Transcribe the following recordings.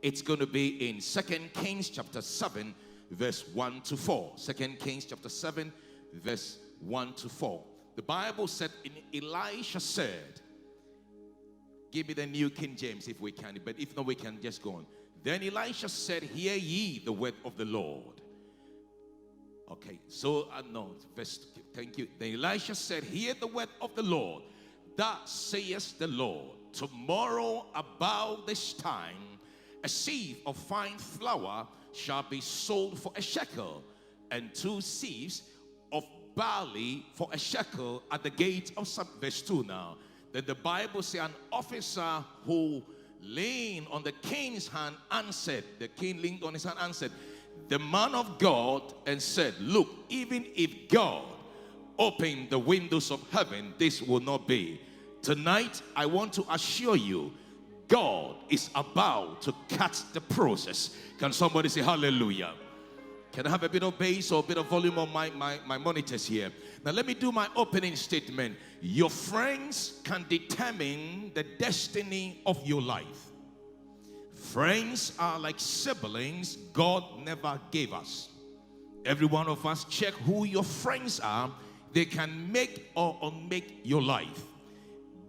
It's going to be in 2 Kings chapter 7, verse 1 to 4. 2 Kings chapter 7, verse 1 to 4. The Bible said, Elisha said, give me the New King James if we can, but if not, we can just go on. Then Elisha said, hear ye the word of the Lord. Okay, so, no, verse, thank you. Then Elisha said, hear the word of the Lord. Thus saith the Lord, tomorrow about this time, a sieve of fine flour shall be sold for a shekel, and 2 sieves of barley for a shekel at the gate of some. Verse 2 now. Then the Bible says, an officer who leaned on the king's hand answered, the king leaned on his hand and answered, the man of God, and said, look, even if God opened the windows of heaven, this will not be. Tonight, I want to assure you, God is about to cut the process. Can somebody say hallelujah? Can I have a bit of bass or a bit of volume on my monitors here? Now let me do my opening statement. Your friends can determine the destiny of your life. Friends are like siblings God never gave us. Every one of us, check who your friends are. They can make or unmake your life.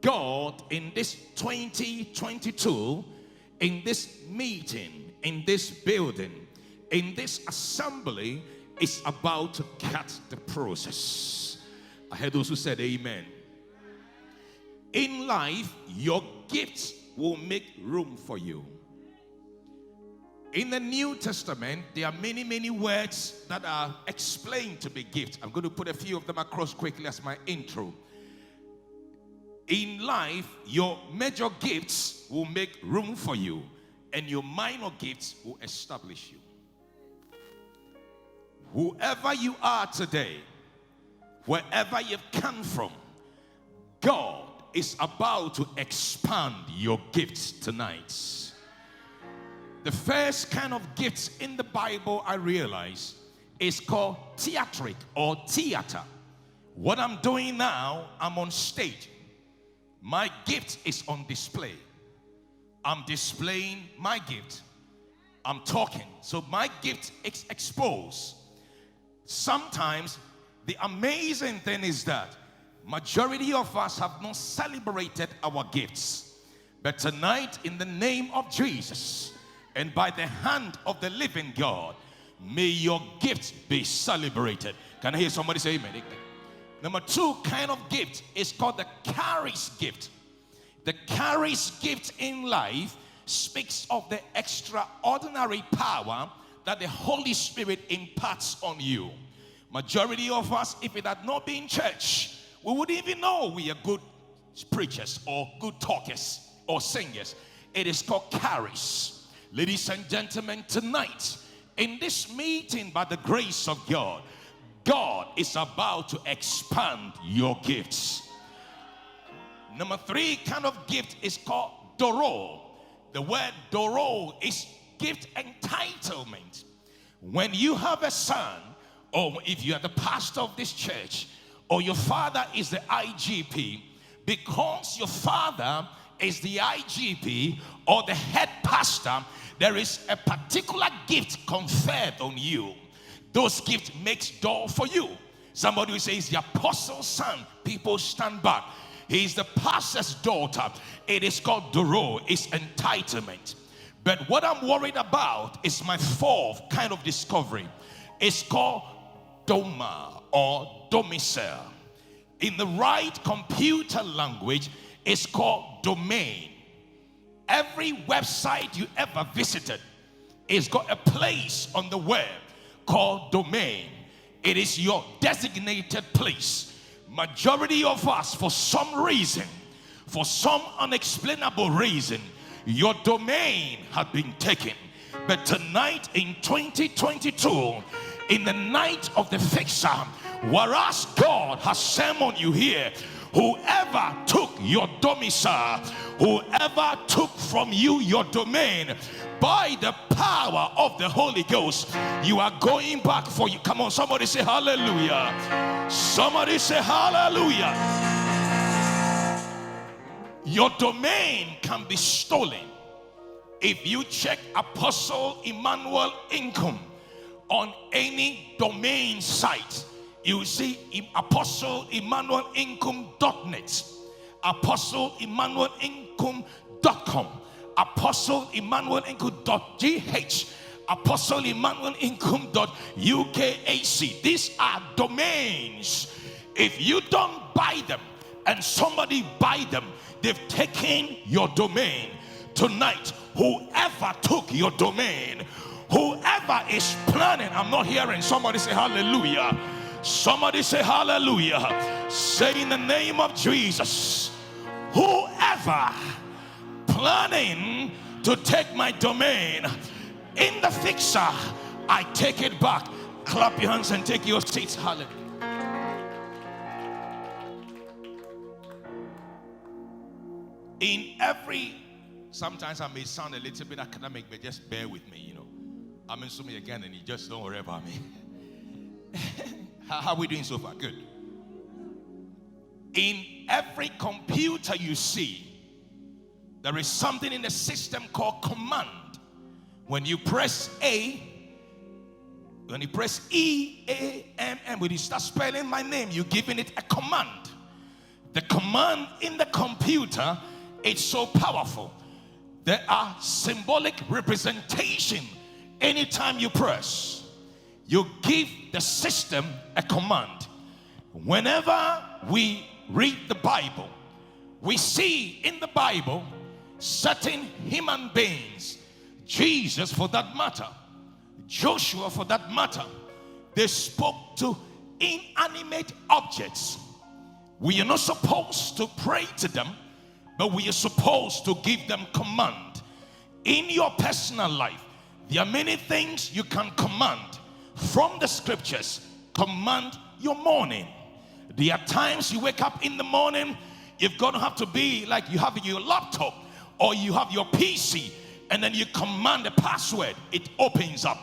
God, in this 2022, in this meeting, in this building, in this assembly, is about to cut the process. I heard those who said amen. In life, your gifts will make room for you. In the New Testament, there are many words that are explained to be gifts. I'm going to put a few of them across quickly as my intro. In life, your major gifts will make room for you, and your minor gifts will establish you. Whoever you are today, wherever you've come from, God is about to expand your gifts tonight. The first kind of gifts in the Bible, I realize, is called theatric or theater. What I'm doing now, I'm on stage. My gift is on display. I'm displaying my gift. I'm talking. So my gift is exposed. Sometimes the amazing thing is that majority of us have not celebrated our gifts. But tonight, in the name of Jesus, and by the hand of the living God, may your gift be celebrated. Can I hear somebody say amen? Number 2 kind of gift is called the charis gift. The charis gift in life speaks of the extraordinary power that the Holy Spirit imparts on you. Majority of us, if it had not been church, we wouldn't even know we are good preachers or good talkers or singers. It is called charis. Ladies and gentlemen, tonight, in this meeting, by the grace of God, God is about to expand your gifts. Number 3 kind of gift is called doro. The word doro is gift entitlement. When you have a son, or if you are the pastor of this church, or your father is the IGP, because your father is the IGP or the head pastor, there is a particular gift conferred on you. Those gifts makes door for you. Somebody will say he's the apostle's son. People stand back. He's the pastor's daughter. It is called doro. It's entitlement. But what I'm worried about is my 4th kind of discovery. It's called doma or domicile. In the right computer language, it's called domain. Every website you ever visited is got a place on the web called domain. It is your designated place. Majority of us, for some reason, for some unexplainable reason, your domain had been taken. But tonight in 2022, in the night of the fixer, whereas God has summoned you here, whoever took your domicile, whoever took from you your domain, by the power of the Holy Ghost, you are going back for you. Come on, somebody say hallelujah. Somebody say hallelujah. Your domain can be stolen. If you check Apostle Emmanuel Income on any domain site, you see Apostle Emmanuel Income.net, Apostle Emmanuel Income.com, Apostle Emmanuel Income.gh, Apostle Emmanuel Income.ukac. These are domains. If you don't buy them and somebody buy them, they've taken your domain. Tonight, whoever took your domain, whoever is planning, I'm not hearing somebody say hallelujah. Somebody say hallelujah. Say in the name of Jesus, whoever planning to take my domain, in the fixer, I take it back. Clap your hands and take your seats. Hallelujah. In every, sometimes I may sound a little bit academic, but just bear with me, I'm in me again, and you just don't worry about me. How are we doing so far? Good. In every computer you see, there is something in the system called command. When you press A, when you press E-A-M-M, when you start spelling my name, you're giving it a command. The command in the computer, it's so powerful. There are symbolic representation. Anytime you press, you give the system a command. Whenever we read the Bible, we see in the Bible certain human beings, Jesus for that matter, Joshua for that matter, they spoke to inanimate objects. We are not supposed to pray to them, but we are supposed to give them command. In your personal life, there are many things you can command from the scriptures. Command your morning. There are times you wake up in the morning, you're going to have to be like you have your laptop or you have your PC, and then you command the password, it opens up.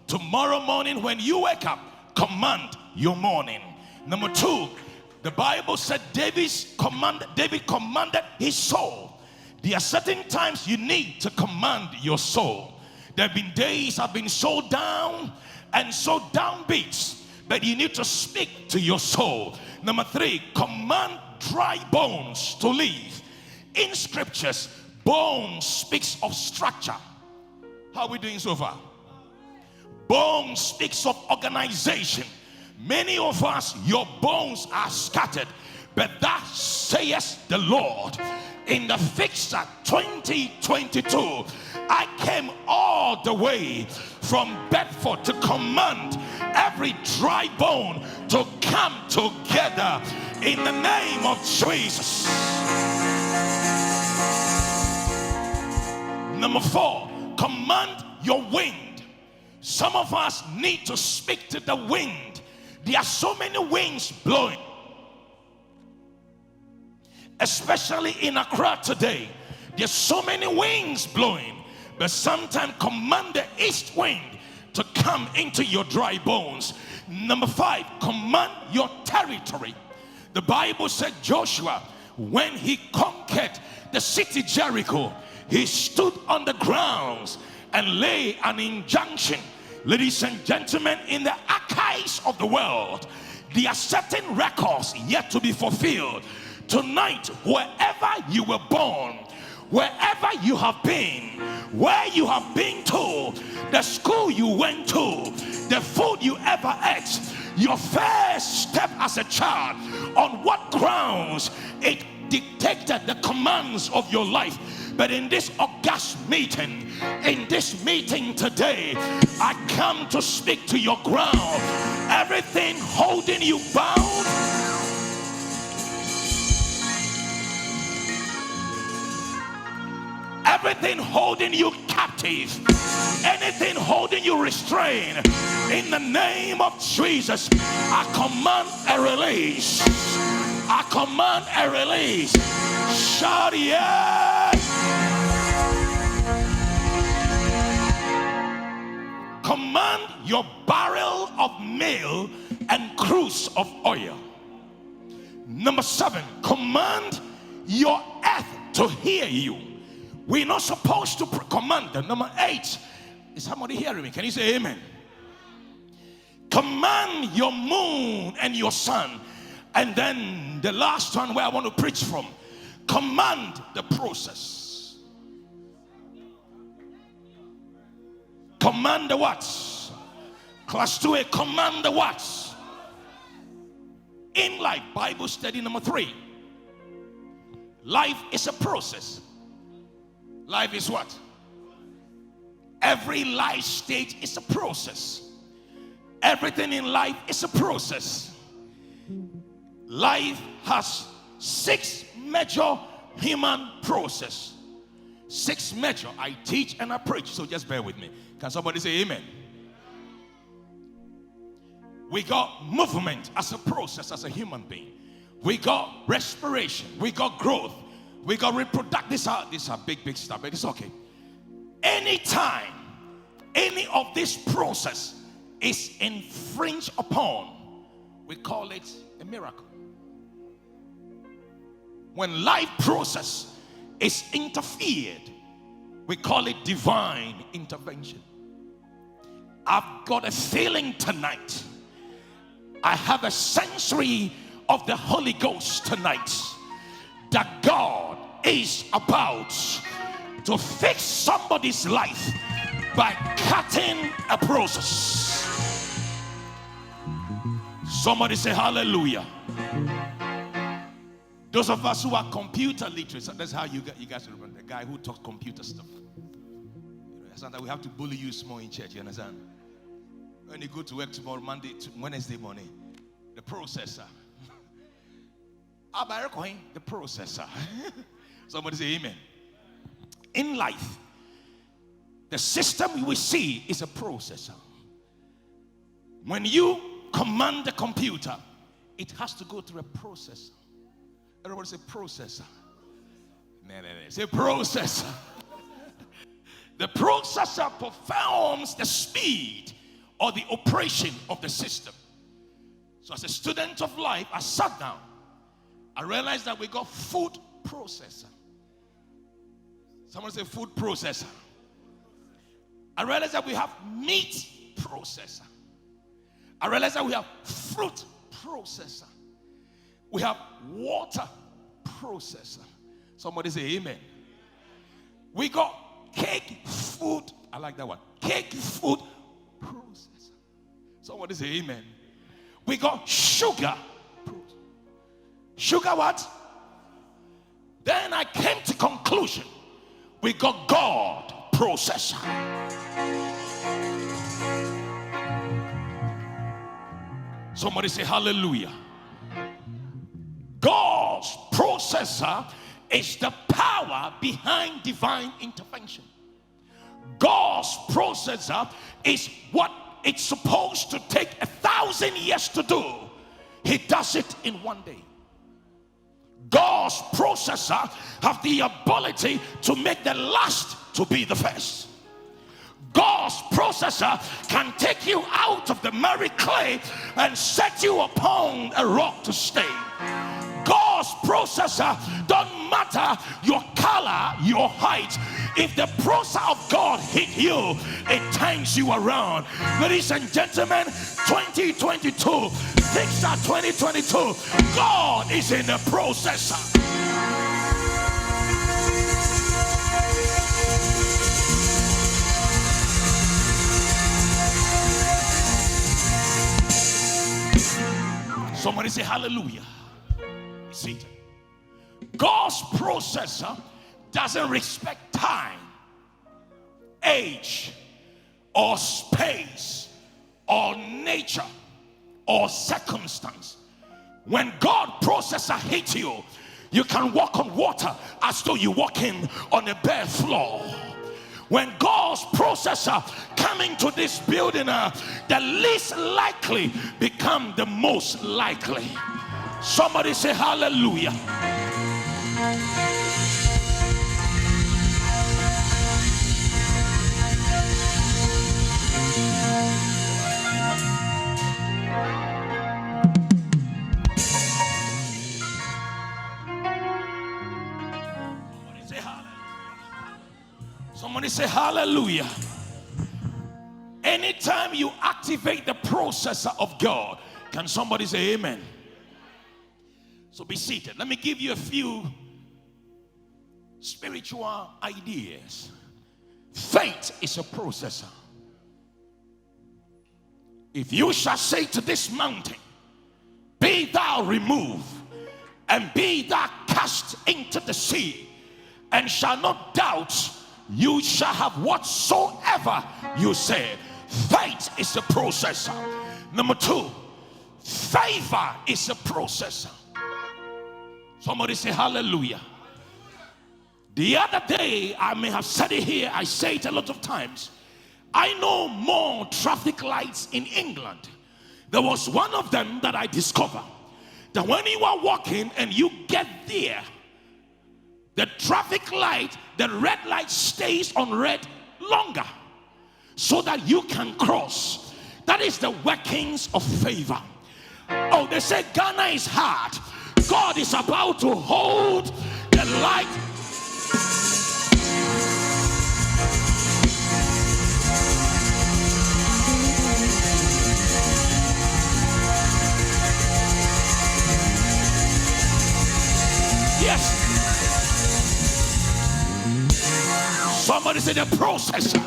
Tomorrow morning when you wake up, command your morning. Number 2, the Bible said David commanded his soul. There are certain times you need to command your soul. There have been days I've been so down and so downbeat, but you need to speak to your soul. Number 3, command dry bones to live. In scriptures, bone speaks of structure. How are we doing so far? Bone speaks of organization. Many of us, your bones are scattered, but that saith the Lord. In the Fixer 2022, I came all the way from Bedford to command every dry bone to come together in the name of Jesus. Number 4, command your wind. Some of us need to speak to the wind. There are so many winds blowing, especially in Accra today. There's so many winds blowing, but sometimes command the east wind to come into your dry bones. Number 5, command your territory. The Bible said Joshua, when he conquered the city Jericho, he stood on the grounds and lay an injunction. Ladies and gentlemen, in the archives of the world, there are certain records yet to be fulfilled. Tonight, wherever you were born, wherever you have been, where you have been to, the school you went to, the food you ever ate, your first step as a child, on what grounds it dictated the commands of your life. But in this august meeting, in this meeting today, I come to speak to your ground. Everything holding you bound, everything holding you captive, anything holding you restrained, in the name of Jesus, I command a release. I command a release. Shout yes. Command your barrel of meal and cruse of oil. Number 7, command your earth to hear you. We're not supposed to command them. Number 8, is somebody hearing me? Can you say amen? Command your moon and your sun. And then the last one where I want to preach from, command the process. Command the what? Class 2A, command the what? In life, Bible study number 3. Life is a process. Life is what? Every life stage is a process. Everything in life is a process. Life has 6 major human process. 6 major. I teach and I preach, so just bear with me. Can somebody say amen? We got movement as a process, as a human being. We got respiration. We got growth. We got reproduction. These are big stuff, but it's okay. Anytime any of this process is infringed upon, we call it a miracle. When life process is interfered, we call it divine intervention. I've got a feeling tonight. I have a sensory of the Holy Ghost tonight that God is about to fix somebody's life by cutting a process. Somebody say hallelujah. Those of us who are computer literate, that's how you guys remember the guy who talks computer stuff. Sometimes we have to bully you small in church, you understand? When you go to work tomorrow, Monday to Wednesday morning, the processor. The processor. Somebody say amen. In life, the system you will see is a processor. When you command the computer, it has to go through a processor. Everybody say processor. Say processor. The processor performs the speed or the operation of the system. So as a student of life, I sat down. I realized that we got food processor. Someone say food processor. I realized that we have meat processor. I realized that we have fruit processor. We have water processor. Somebody say amen. We got cake food. I like that one. Cake food processor. Somebody say amen. We got sugar. Sugar what? Then I came to conclusion. We got God processor. Somebody say hallelujah. God's processor is the power behind divine intervention. God's processor is what it's supposed to take 1,000 years to do. He does it in one day. God's processor have the ability to make the last to be the first. God's processor can take you out of the miry clay and set you upon a rock to stay. God's processor don't matter your color, your height. If the processor of God hit you, it turns you around. Ladies and gentlemen, 2022, Fixer 2022, God is in the processor. Somebody say hallelujah. See, God's processor doesn't respect time, age, or space, or nature, or circumstance. When God processor hits you, you can walk on water as though you're walking on a bare floor. When God's processor come into this building, the least likely become the most likely. Somebody say hallelujah. Somebody say hallelujah. say hallelujah. Anytime you activate the processor of God, can somebody say amen? So be seated. Let me give you a few spiritual ideas. Faith is a processor. If you shall say to this mountain, be thou removed, and be thou cast into the sea, and shall not doubt, you shall have whatsoever you say. Faith is a processor. Number two, favor is a processor. Somebody say hallelujah. The other day, I may have said it here, I say it a lot of times. I know more traffic lights in England. There was one of them that I discovered, that when you are walking and you get there, the traffic light, the red light stays on red longer so that you can cross. That is the workings of favor. Oh, they say Ghana is hard. God is about to hold the light. Yes. Somebody say the processor.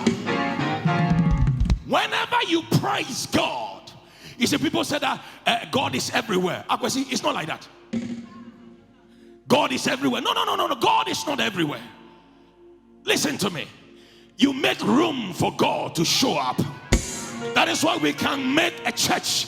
Whenever you praise God, you see, people say that God is everywhere. It's not like that. God is everywhere. No. God is not everywhere. Listen to me. You make room for God to show up. That is why we can make a church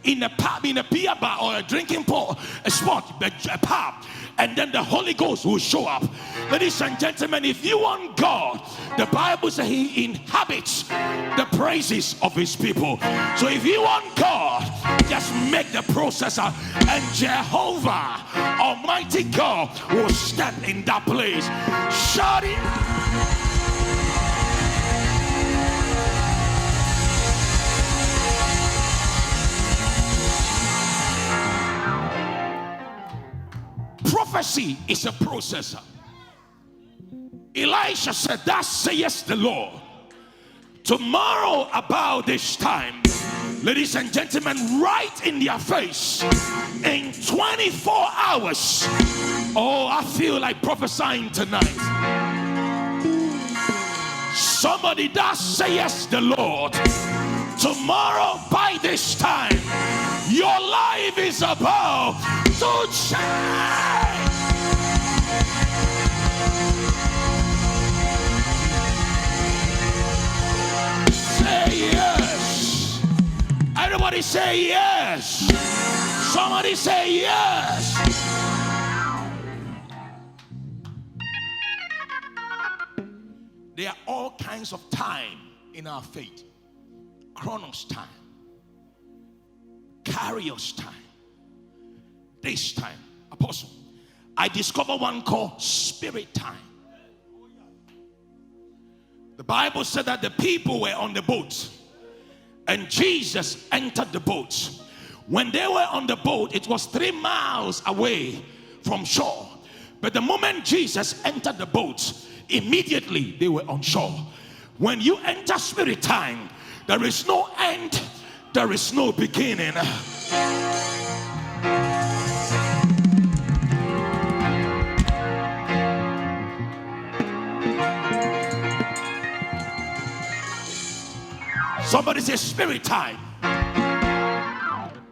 in a pub, in a beer bar, or a drinking pool, a spot, a pub, and then the Holy Ghost will show up. Ladies and gentlemen, if you want God, the Bible says he inhabits the praises of his people. So if you want God, just make the processor, and Jehovah Almighty God will step in that place. Shout it. Prophecy is a processor. Elisha said, thus saith the Lord, tomorrow about this time, ladies and gentlemen, right in their face, in 24 hours. Oh, I feel like prophesying tonight. Somebody, thus saith the Lord, tomorrow by this time, your life is about to change. Say yes. Everybody say yes. Somebody say yes. There are all kinds of time in our faith. Chronos time, Kairos time, this time. Apostle, I discovered one called spirit time. The Bible said that the people were on the boat and Jesus entered the boat. When they were on the boat, it was 3 miles away from shore. But the moment Jesus entered the boat, immediately they were on shore. When you enter spirit time, there is no end, there is no beginning. Somebody say spirit time.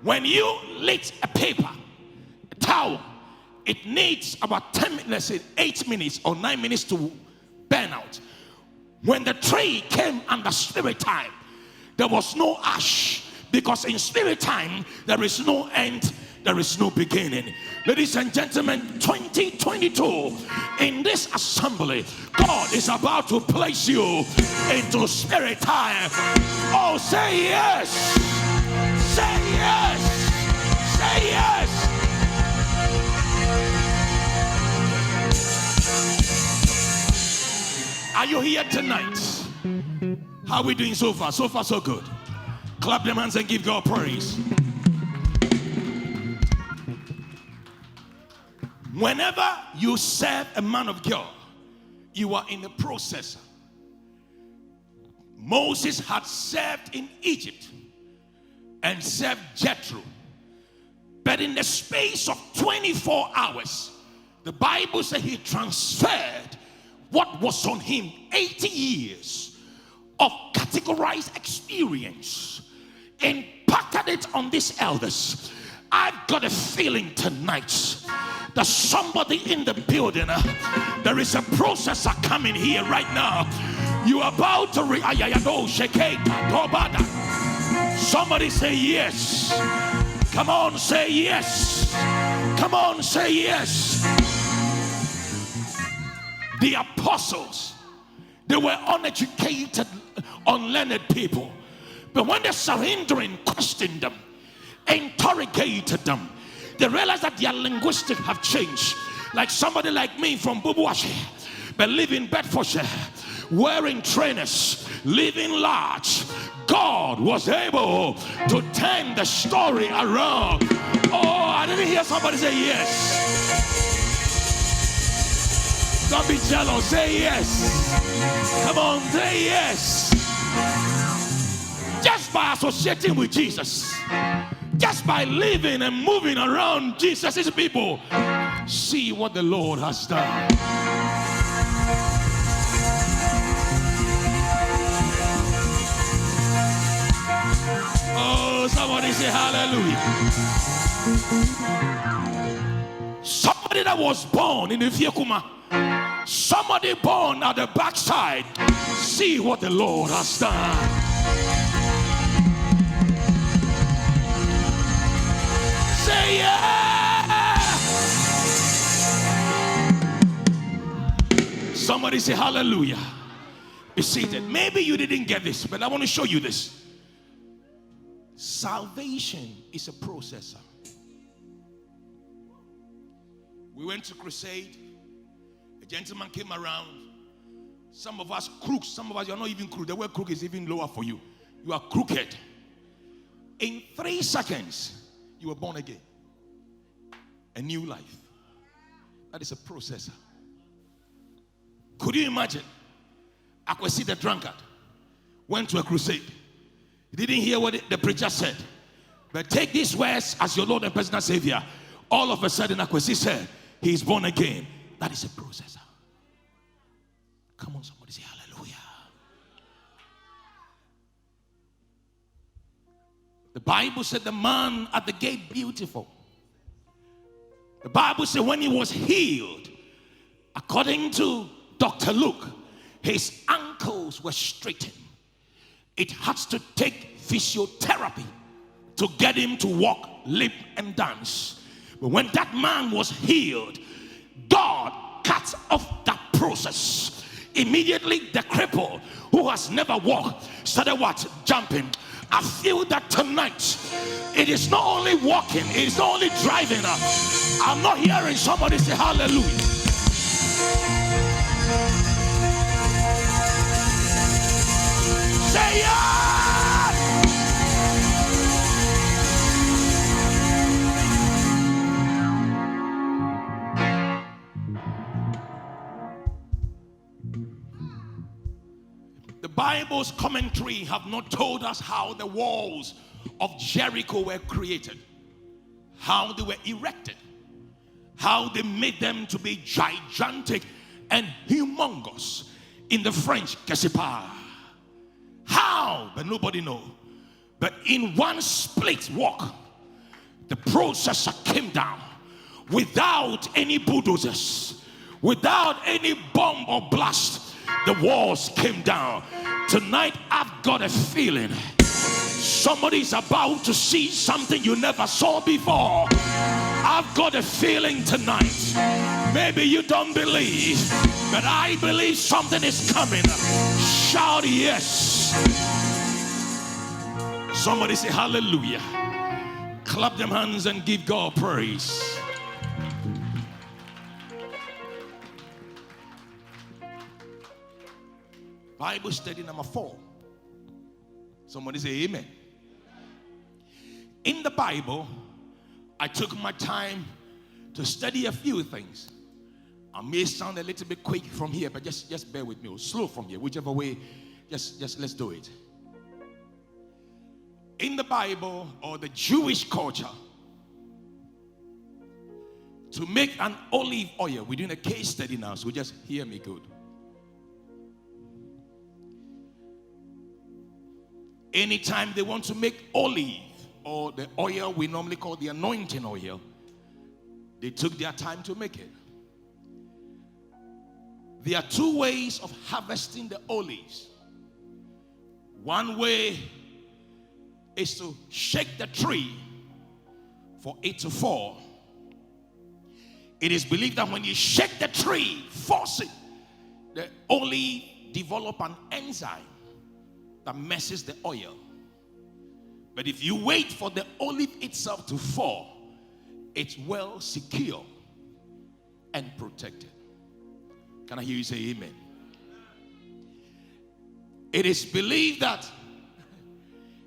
When you lit a paper, a towel, it needs about 10 minutes, let's say 8 minutes or 9 minutes to burn out. When the tree came under spirit time, there was no ash, because in spirit time there is no end, there is no beginning. Ladies and gentlemen, 2022, in this assembly, God is about to place you into spirit time. Oh, say yes, say yes, say yes. Are you here tonight? How are we doing so far? So far, so good. Clap them hands and give God praise. Whenever you serve a man of God, you are in the processor. Moses had served in Egypt and served Jethro. But in the space of 24 hours, the Bible says he transferred what was on him 80 years of categorized experience and impacted it on these elders. I've got a feeling tonight that somebody in the building, there is a processor coming here right now. You are about to somebody say yes. Come on, say yes. Come on, say yes. The apostles, they were uneducated, unlearned people. But when the Sanhedrin questioned them, interrogated them, they realized that their linguistics have changed. Like somebody like me from Bubuashi, but live in Bedfordshire, wearing trainers, living large. God was able to turn the story around. Oh, I didn't hear somebody say yes. Don't be jealous, say yes. Come on, say yes. Just by associating with Jesus, just by living and moving around Jesus' people, see what the Lord has done. Oh, somebody say hallelujah. Somebody that was born in the Fiakuma, somebody born at the backside, see what the Lord has done. Say yeah. Somebody say hallelujah. Be seated. Maybe you didn't get this, but I want to show you this. Salvation is a processor. We went to crusade. A gentleman came around. Some of us crooks, some of us, you're not even crook. The word crook is even lower for you. You are crooked. In 3 seconds, you were born again. A new life. That is a processor. Could you imagine? Akwesi the drunkard went to a crusade. He didn't hear what the preacher said. But take these words as your Lord and personal Savior. All of a sudden, Akwesi said, he's born again. That is a processor. Come on, somebody say hallelujah. The Bible said the man at the gate beautiful. The Bible said when he was healed, according to Dr. Luke, his ankles were straightened. It had to take physiotherapy to get him to walk, leap, and dance. But when that man was healed, God cut off that process. Immediately, the cripple who has never walked started what? Jumping. I feel that tonight, it is not only walking, it is not only driving. I'm not hearing somebody say hallelujah. Say yes! The Bible's commentary have not told us how the walls of Jericho were created, how they were erected, how they made them to be gigantic and humongous. In the French, Cassipar. How? But nobody knows. But in one split walk, the processor came down without any bulldozers, without any bomb or blast. The walls came down. Tonight, I've got a feeling somebody's about to see something you never saw before. I've got a feeling tonight. Maybe you don't believe, but I believe something is coming. Shout yes. Somebody say hallelujah. Clap them hands and give God praise. Bible study number 4. Somebody say amen. In the Bible, I took my time to study a few things. I may sound a little bit quick from here, but just bear with me, or slow from here, whichever way Just let's do it. In the Bible or the Jewish culture, to make an olive oil, we're doing a case study now, so just hear me good. Anytime they want to make olive, or the oil we normally call the anointing oil, they took their time to make it. There are two ways of harvesting the olives. One way is to shake the tree for it to fall. It is believed that when you shake the tree, force it, the olive develop an enzyme that messes the oil. But if you wait for the olive itself to fall, it's well secure and protected. Can I hear you say amen? It is believed that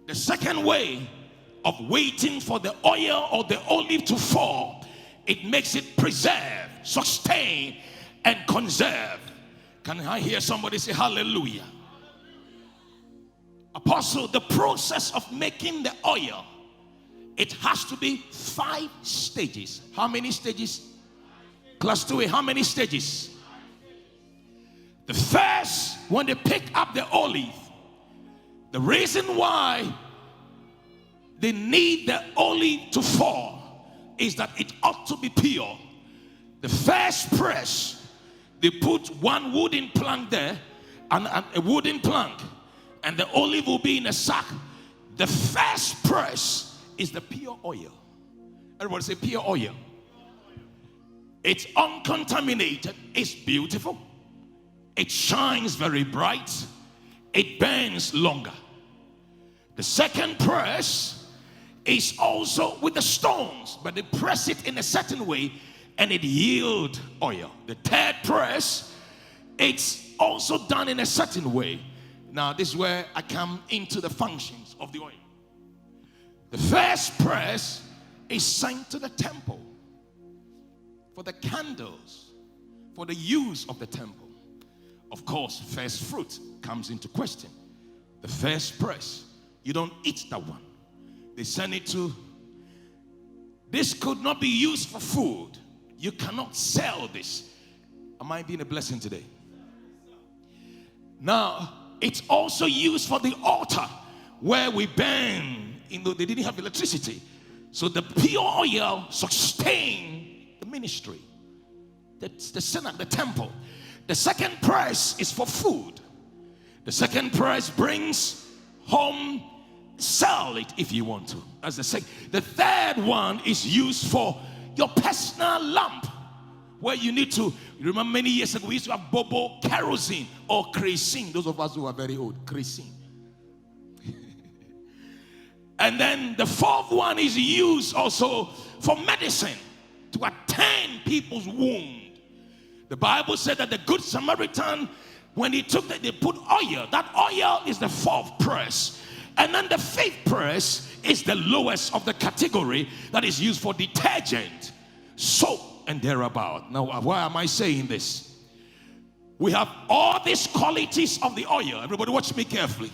the second way of waiting for the oil or the olive to fall, it makes it preserve, sustain, and conserve. Can I hear somebody say hallelujah? Apostle, the process of making the oil, it has to be 5 stages. How many stages? Class 2A, how many stages? The first, when they pick up the olive, the reason why they need the olive to fall is that it ought to be pure. The first press, they put one wooden plank there, and a wooden plank, and the olive will be in a sack. The first press is the pure oil. Everybody say pure oil. It's uncontaminated. It's beautiful. It shines very bright. It burns longer. The second press is also with the stones, but they press it in a certain way and it yields oil. The third press, it's also done in a certain way. Now this is where I come into the functions of the oil. The first press is sent to the temple for the candles, for the use of the temple. Of course, first fruit comes into question. The first press, you don't eat that one. They send it to, this could not be used for food. You cannot sell this. Am I being a blessing today? Now, it's also used for the altar where we burn, though they didn't have electricity. So the pure oil sustained the ministry, the synagogue, the temple. The second press is for food. The second press brings home, sell it if you want to. That's the second. The third one is used for your personal lamp, where you need to, remember many years ago we used to have bobo kerosene or kerosene. Those of us who are very old, kerosene. And then the fourth one is used also for medicine, to attend people's wound. The Bible said that the Good Samaritan, when he took that, they put oil. That oil is the fourth press. And then the fifth press is the lowest of the category that is used for detergent, soap, and thereabout. Now, why am I saying this? We have all these qualities of the oil. Everybody watch me carefully.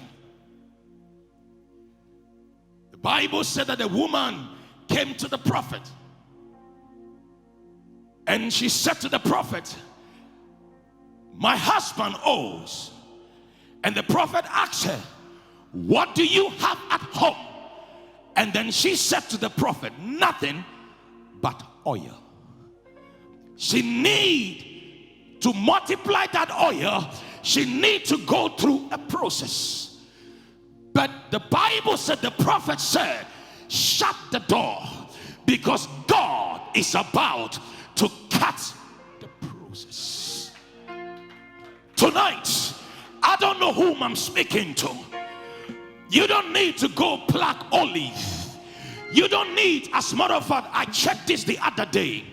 The Bible said that the woman came to the prophet. And she said to the prophet, my husband owes. And the prophet asked her, what do you have at home? And then she said to the prophet, nothing but oil. She need to multiply that oil. She need to go through a process. But the Bible said, the prophet said, shut the door, because God is about to cut the process. Tonight, I don't know whom I'm speaking to. You don't need to go pluck olive. You don't need, as a matter of fact, I checked this the other day.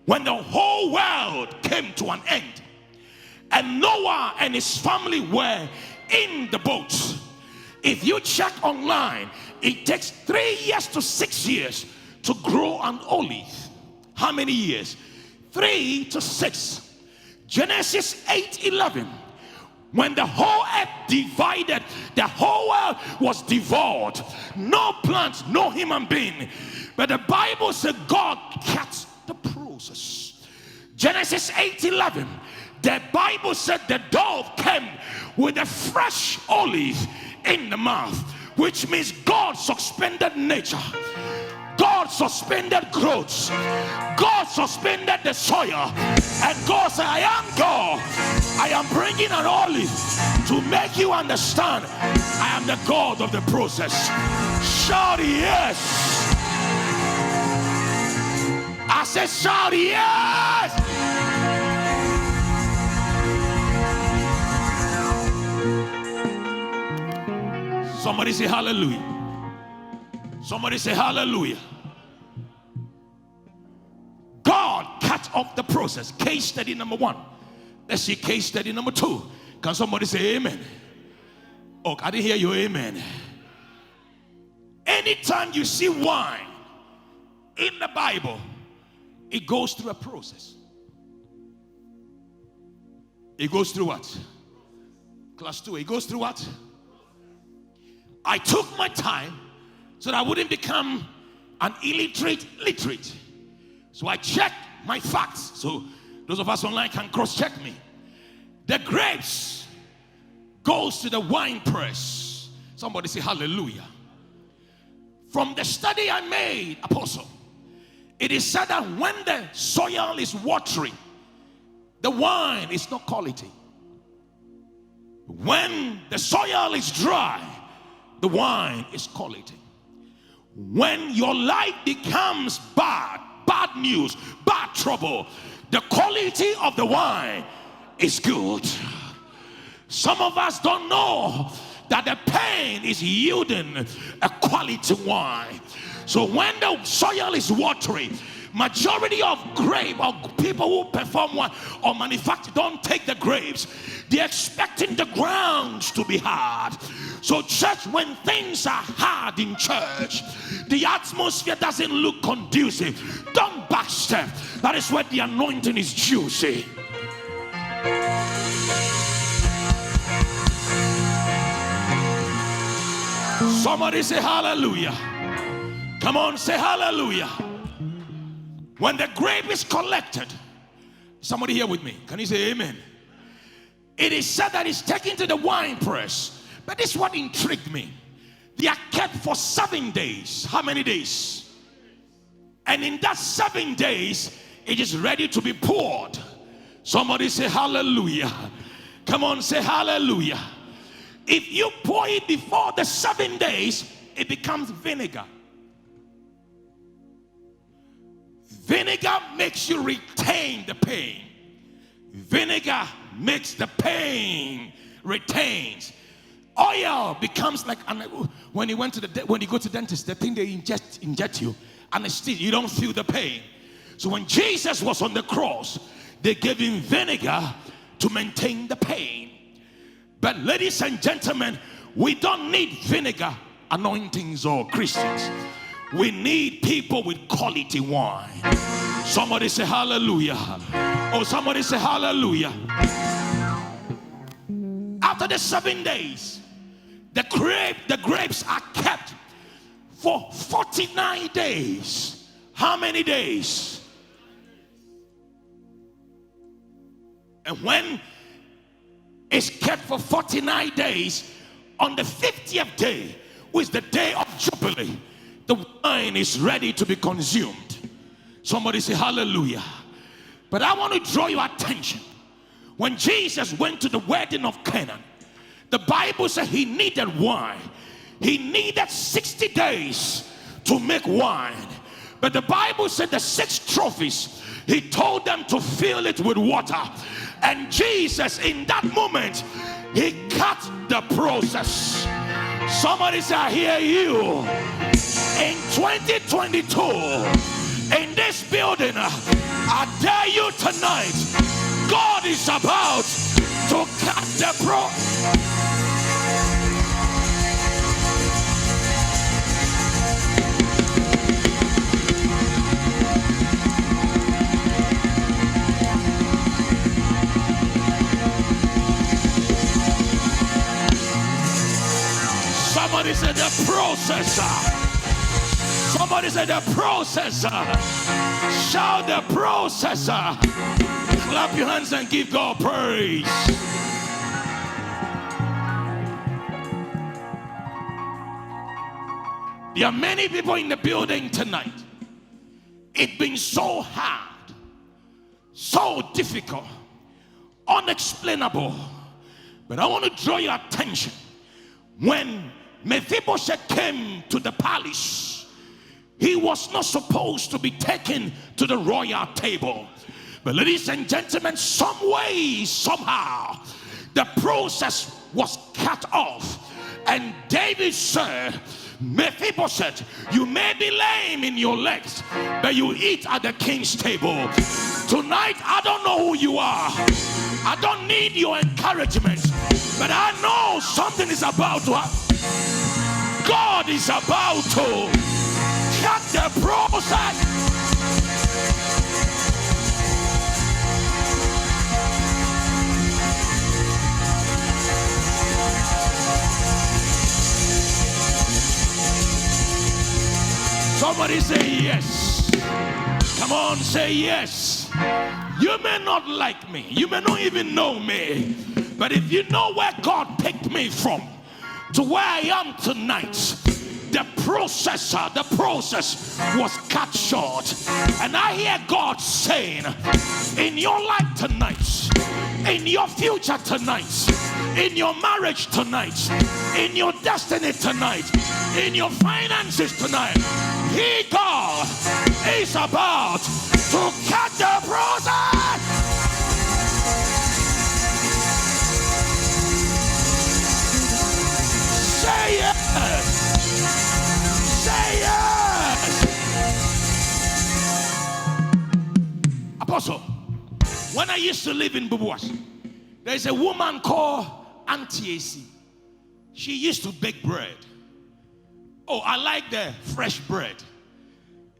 When the whole world came to an end and Noah and his family were in the boat, if you check online, it takes 3 years to 6 years to grow an olive. How many years? 3 to 6. Genesis 8:11. when the whole earth divided, the whole world was devoured. No plant, no human being. But the Bible said God cut the process. Genesis 8:11. The Bible said the dove came with a fresh olive in the mouth, which means God suspended nature. God suspended growth. God suspended the soil. And God said, I am God. I am bringing an olive to make you understand I am the God of the process. Shout yes. I said shout yes. Somebody say hallelujah. Somebody say hallelujah. God cut off the process. Case study number 1. Let's see case study number 2. Can somebody say amen? Oh, I didn't hear you amen. Anytime you see wine in the Bible, it goes through a process. It goes through what? Class 2. It goes through what? I took my time so that I wouldn't become an illiterate literate. So I checked my facts. So those of us online can cross-check me. The grapes goes to the wine press. Somebody say hallelujah. From the study I made, Apostle, it is said that when the soil is watery, the wine is not quality. When the soil is dry, the wine is quality. When your life becomes bad news, bad trouble, the quality of the wine is good. Some of us don't know that the pain is yielding a quality wine. So when the soil is watery, majority of grape or people who perform wine or manufacture don't take the grapes. They're expecting the grounds to be hard. So church, when things are hard in church, the atmosphere doesn't look conducive. Don't backstep. That is where the anointing is juicy. Somebody say hallelujah. Come on, say hallelujah. When the grape is collected, somebody here with me, can you say amen? It is said that it's taken to the wine press. But this is what intrigued me. They are kept for 7 days. How many days? And in that 7 days, it is ready to be poured. Somebody say hallelujah. Come on, say hallelujah. If you pour it before the 7 days, it becomes vinegar. Vinegar makes you retain the pain. Vinegar makes the pain retains. Oil becomes like when you go to the dentist, the thing they inject you, anesthesia, you don't feel the pain. So when Jesus was on the cross, they gave him vinegar to maintain the pain. But ladies and gentlemen, we don't need vinegar anointings or Christians. We need people with quality wine. Somebody say hallelujah. Oh, somebody say hallelujah. After the 7 days, the grapes are kept for 49 days. How many days? And when it's kept for 49 days, on the 50th day, which is the day of Jubilee, the wine is ready to be consumed. Somebody say hallelujah. But I want to draw your attention. When Jesus went to the wedding of Canaan, the Bible said he needed wine. He needed 60 days to make wine. But the Bible said the 6 trophies, he told them to fill it with water. And Jesus, in that moment, he cut the process. Somebody say, I hear you. In 2022, in this building, I dare you tonight, God is about to cut the process. Somebody said the processor. Somebody said the processor. Shout the processor. Clap your hands and give God praise. There are many people in the building tonight. It's been so hard, so difficult, unexplainable. But I want to draw your attention. When Mephibosheth came to the palace, he was not supposed to be taken to the royal table. But ladies and gentlemen, some way, somehow, the process was cut off. And David said, Mephibosheth, you may be lame in your legs, but you eat at the king's table. Tonight, I don't know who you are. I don't need your encouragement, but I know something is about to happen. God is about to cut the process. Somebody say yes. Come on, say yes. You may not like me. You may not even know me. But if you know where God picked me from to where I am tonight, the process was cut short. And I hear God saying, in your life tonight, in your future tonight, in your marriage tonight, in your destiny tonight, in your finances tonight, He, God, is about to cut the process. Say yes. Say yes. Apostle, when I used to live in Bubuas, there's a woman called Auntie AC. She used to bake bread. Oh, I like the fresh bread.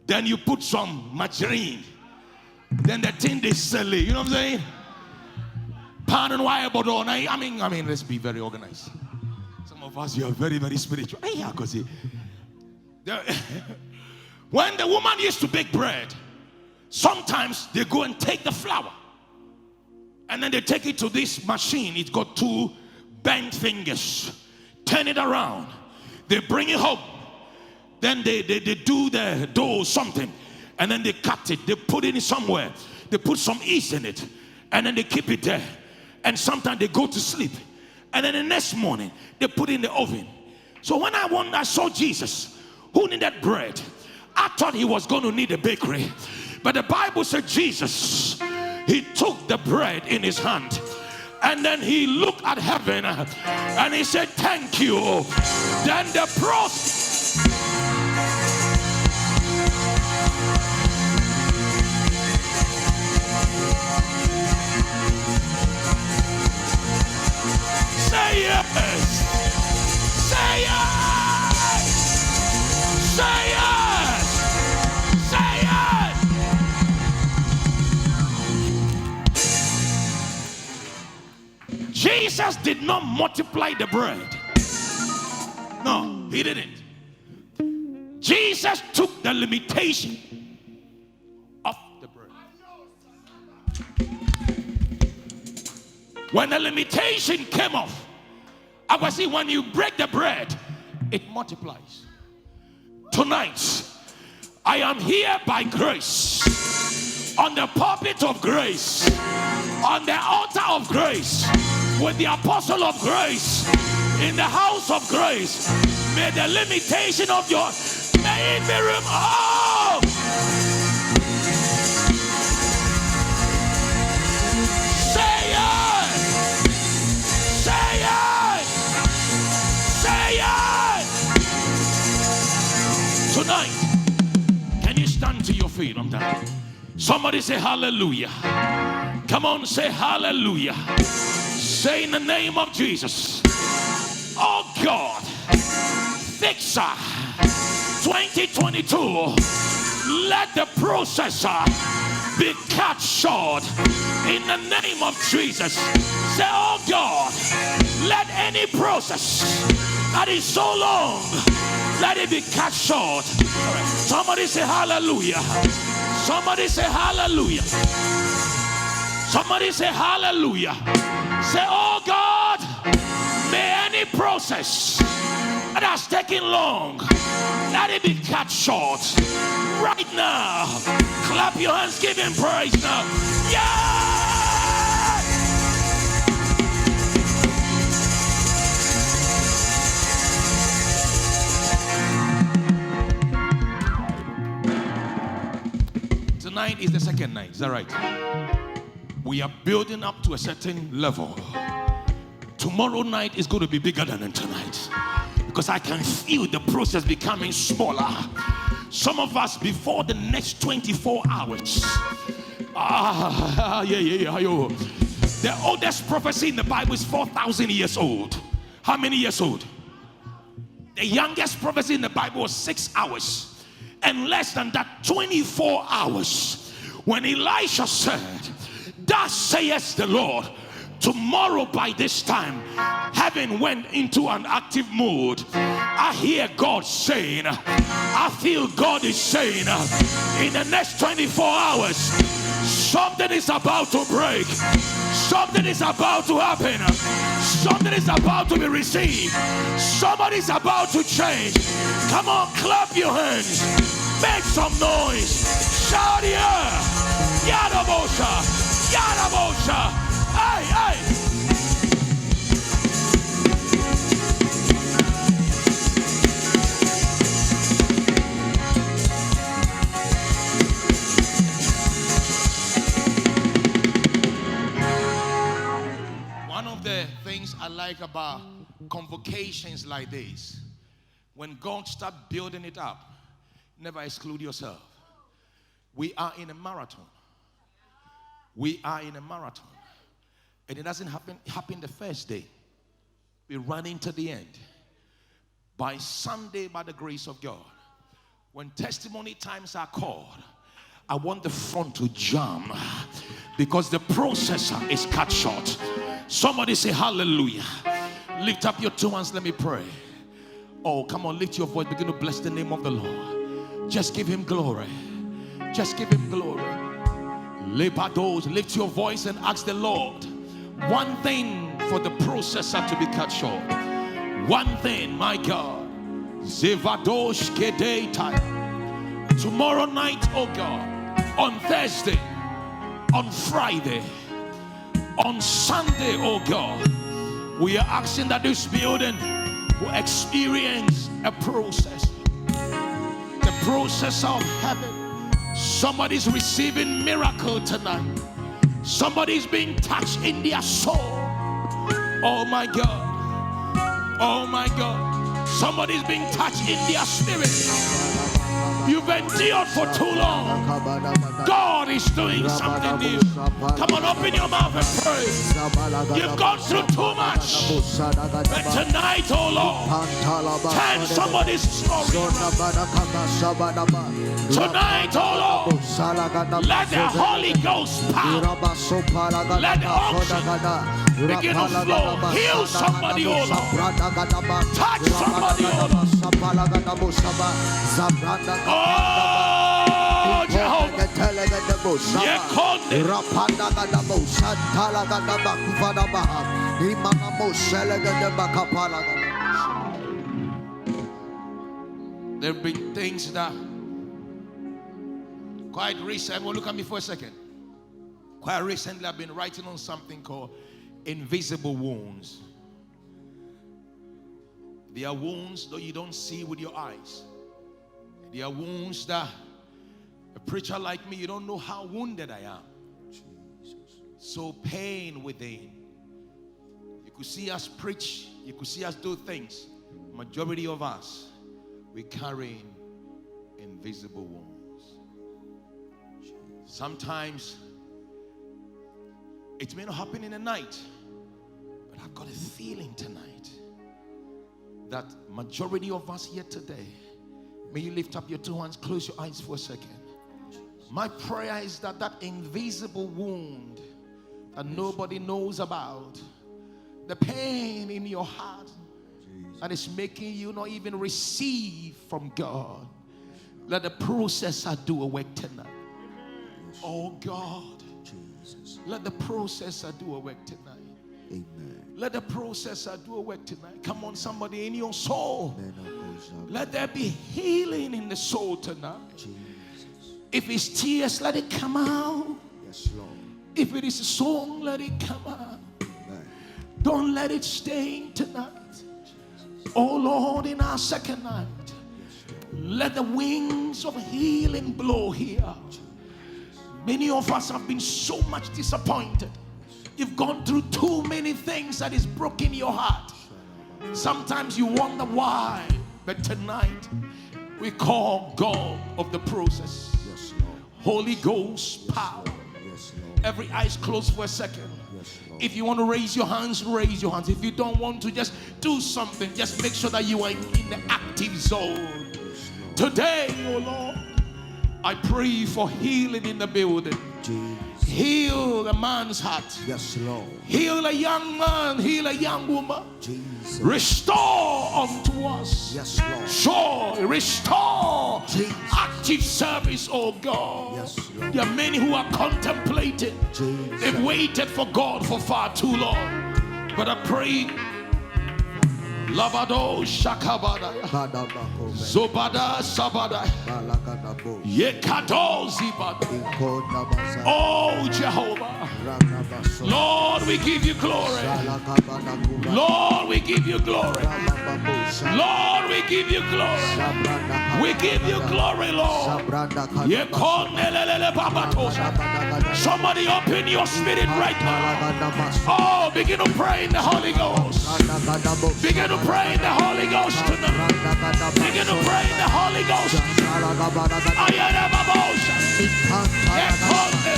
Then you put some margarine. Then the thing they sell it. You know what I'm saying? Pound and wire, but I mean, let's be very organized. Some of us, you are very, very spiritual. Yeah, because when the woman used to bake bread, sometimes they go and take the flour, and then they take it to this machine. It's got two bent fingers. Turn it around. They bring it home. Then they do the dough something, and then they cut it. They put it in somewhere. They put some yeast in it, and then they keep it there. And sometimes they go to sleep, and then the next morning they put it in the oven. So when I saw Jesus, who needed bread, I thought he was going to need a bakery. But the Bible said Jesus, he took the bread in his hand, and then he looked at heaven and he said, thank you. Then the process. Say yes. Say yes. Say yes. Say yes. Jesus did not multiply the bread. No, he didn't. Jesus took the limitation of the bread. When the limitation came off, I was saying, when you break the bread, it multiplies. Tonight, I am here by grace, on the pulpit of grace, on the altar of grace, with the apostle of grace, in the house of grace. May the limitation of your may it be removed. Oh! Say yes! Say yes! Say yes! Tonight, can you stand to your feet? I'm done. Somebody say hallelujah. Come on, say hallelujah. Say in the name of Jesus. Oh God, fixer 2022, let the processor be cut short in the name of Jesus. Say, oh God, let any process that is so long, let it be cut short. Somebody say hallelujah. Somebody say hallelujah. Somebody say hallelujah. Say, oh God, may any process that has taken long, let it be cut short right now. Clap your hands, give him praise now. Yeah! Tonight is the second night, is that right? We are building up to a certain level. Tomorrow night is going to be bigger than tonight, because I can feel the process becoming smaller. Some of us, before the next 24 hours, the oldest prophecy in the Bible is 4,000 years old. How many years old? The youngest prophecy in the Bible was 6 hours. And less than that, 24 hours. When Elisha said, thus saith the Lord, tomorrow by this time, heaven went into an active mode. I hear God saying, I feel God is saying, in the next 24 hours, something is about to break. Something is about to happen. Something is about to be received. Somebody's about to change. Come on, clap your hands. Make some noise. Shout yeah. Yadabosha. Yadabosha. Hey, hey. One of the things I like about convocations like this, when God starts building it up, never exclude yourself. We are in a marathon. We are in a marathon. And it doesn't happen the first day. We run into the end. By Sunday, by the grace of God, when testimony times are called, I want the front to jam, because the processor is cut short. Somebody say hallelujah. Lift up your two hands, let me pray. Oh, come on, lift your voice, begin to bless the name of the Lord. Just give him glory. Just give him glory. Lift your voice and ask the Lord one thing for the processor to be cut short. One thing, my God. Zevadosh Kedei time. Tomorrow night, oh God, on Thursday, on Friday, on Sunday, oh God, we are asking that this building will experience a process. The process of heaven. Somebody's receiving miracle tonight. Somebody's being touched in their soul. Oh my God. Oh my God. Somebody's being touched in their spirit. You've endured for too long. God is doing something new. Come on, open your mouth and pray. You've gone through too much. But tonight, oh Lord, turn somebody's story. Tonight, oh Lord, let the Holy Ghost power, let the unction begin to flow. Heal somebody, oh Lord. Touch somebody, oh Lord. Oh, Jehovah. There have been things that quite recently, well, look at me for a second. Quite recently, I've been writing on something called invisible wounds. They are wounds that you don't see with your eyes. They are wounds that a preacher like me, you don't know how wounded I am. Jesus. So pain within. You could see us preach, you could see us do things. Majority of us, we carry invisible wounds. Sometimes it may not happen in the night, but I've got a feeling tonight that majority of us here today, may you lift up your two hands, close your eyes for a second. My prayer is that that invisible wound that nobody knows about, the pain in your heart and it's making you not even receive from God. Let the processor do a work tonight. Oh God, Jesus. let the processor do a work tonight. Amen. Let the processor do a work tonight. Come on, somebody, in your soul. Let there be healing in the soul tonight. Jesus. If it's tears, let it come out. Yes, Lord. If it is a song, let it come out. Amen. Don't let it stay in tonight. Oh Lord, in our second night, let the wings of healing blow here. Many of us have been so much disappointed. You've gone through too many things that is broken your heart. Sometimes you wonder why, but tonight we call God of the process. Yes, Lord. Holy Ghost power. Yes, Lord. Every eyes closed for a second. Yes, Lord. If you want to raise your hands, raise your hands. If you don't want to, just do something. Just make sure that you are in the active zone. Yes, Lord. Today, oh Lord, I pray for healing in the building. Jesus. Heal a man's heart. Yes, Lord. Heal a young man. Heal a young woman. Jesus. Restore unto us Yes, Lord. joy. Restore Jesus. active service, oh God. Yes, Lord. There are many who are contemplating. Jesus. They've waited for God for far too long. But I pray, Labado Shakabada, Badabako. Zobada Sabada, Balakadabo. Yekado Zibada. Ikodabasa. Oh Jehovah, Ranabaso. Lord, we give you glory. Salakabanakuba. Lord, we give you glory. Rabababo. Lord, we give you glory. Sabranda. We give you glory, Lord. Sabranda. Yekonelelele babatosa. Somebody open your spirit right now. Oh, begin to pray in the Holy Ghost. Begin to pray in the Holy Ghost tonight. Begin to pray in the Holy Ghost. Ayana babosha. Yekonele.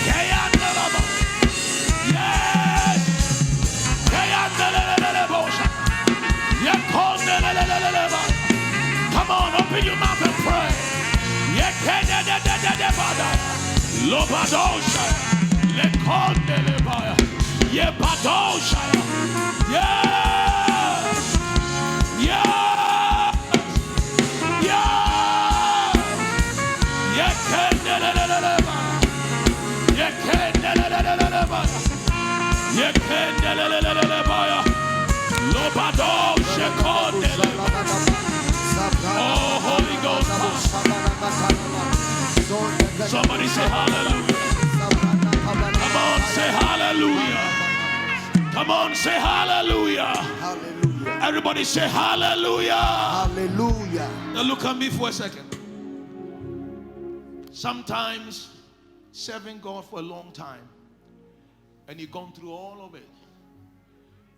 Keyanelaba. Yes. Keyanelelele bosha. Yekoneleleleleba. Come on, open your mouth and pray. Yekededededebada. Lobadosha. Lekondelebaya. Yebadosha. Yes. Yes. Yes. Yekendeleleleba. Yekendeleleleba. Yekendeleleleba. Lobadosha kondeleba. Oh, Holy Ghost. Somebody say hallelujah. Come on, say hallelujah. Come on, say hallelujah. Hallelujah. Everybody say hallelujah. Hallelujah. Now look at me for a second. Sometimes serving God for a long time and you've gone through all of it,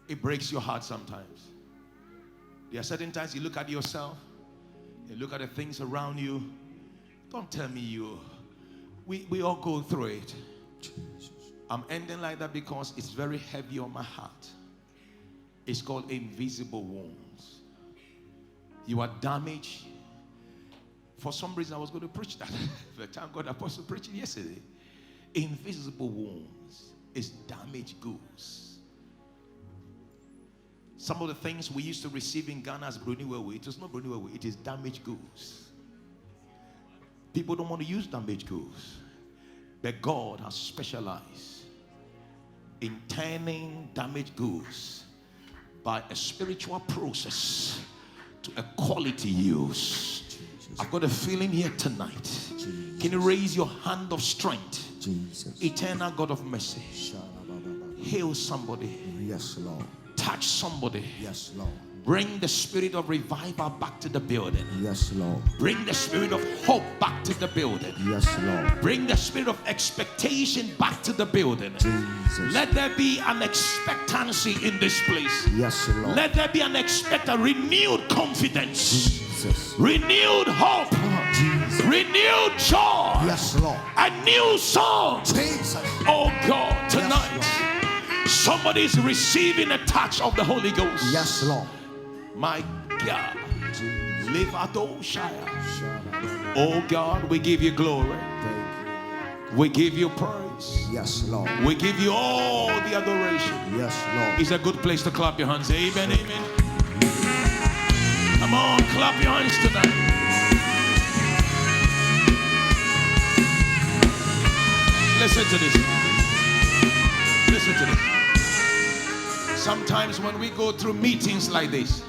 it breaks your heart sometimes. There are certain times you look at yourself, you look at the things around you. Don't tell me you. We all go through it. Jesus. I'm ending like that because it's very heavy on my heart. It's called invisible wounds. You are damaged. For some reason, I was going to preach that. The time God Apostle preached it yesterday. Invisible wounds is damaged goods. Some of the things we used to receive in Ghana as Bruniwewe, it was not Bruniwewe, it is damaged goods. People don't want to use damaged goods. But God has specialized in turning damaged goods by a spiritual process to a quality use. Jesus. I've got a feeling here tonight. Jesus. Can you raise your hand of strength? Jesus. Eternal God of mercy. Heal somebody. Yes, Lord. Touch somebody. Yes, Lord. Bring the spirit of revival back to the building. Yes, Lord. Bring the spirit of hope back to the building. Yes, Lord. Bring the spirit of expectation back to the building. Jesus. Let there be an expectancy in this place. Yes, Lord. Let there be an renewed confidence. Jesus. Renewed hope. Jesus. Renewed joy. Yes, Lord. A new song. Jesus. Oh God, tonight. Yes, somebody is receiving a touch of the Holy Ghost. Yes, Lord. My God. Live at Shire. Oh God, we give you glory. We give you praise. Yes, Lord. We give you all the adoration. Yes, Lord. It's a good place to clap your hands. Amen, amen. Come on, clap your hands tonight. Listen to this. Listen to this. Sometimes when we go through meetings like this,